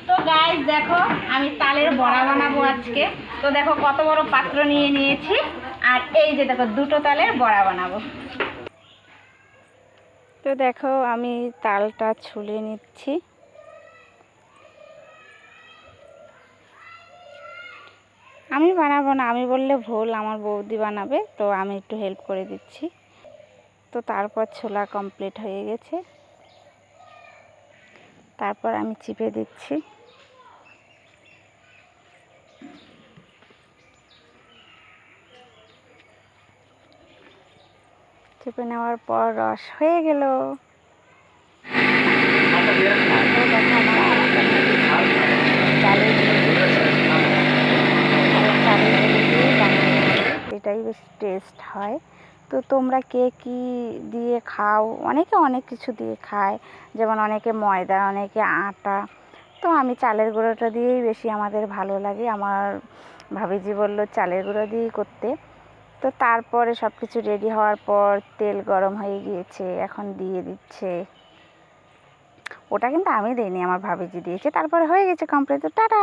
তো গাইস দেখো আমি তালের বড়া বানাবো আজকে। তো দেখো কত বড় পাত্র নিয়ে নিয়েছি, আর এই যে দেখো দুটো তালের বড়া বানাবো। তো দেখো আমি তালটা ছুলে নিচ্ছি। আমি বানাবো না, আমি বললে ভুল, আমার বৌদি বানাবে, তো আমি একটু হেল্প করে দিচ্ছি। তো তারপর ছোলা কমপ্লিট হয়ে গেছে, তারপর আমি চিপে দিচ্ছি। চেপে নেওয়ার পর রস হয়ে গেল। এটাই বেশ টেস্ট হয়। তো তোমরা কে কী দিয়ে খাও? অনেকে অনেক কিছু দিয়ে খায়, যেমন অনেকে ময়দা, অনেকে আটা। তো আমি চালের গুঁড়োটা দিয়েই বেশি আমাদের ভালো লাগে। আমার ভাবিজি বললো চালের গুঁড়ো দিয়েই করতে। তো তারপরে সব কিছু রেডি হওয়ার পর তেল গরম হয়ে গিয়েছে, এখন দিয়ে দিচ্ছে। ওটা কিন্তু আমি দিইনি, আমার ভাবিজি দিয়েছে। তারপরে হয়ে গেছে কমপ্লিট। তো টাটা।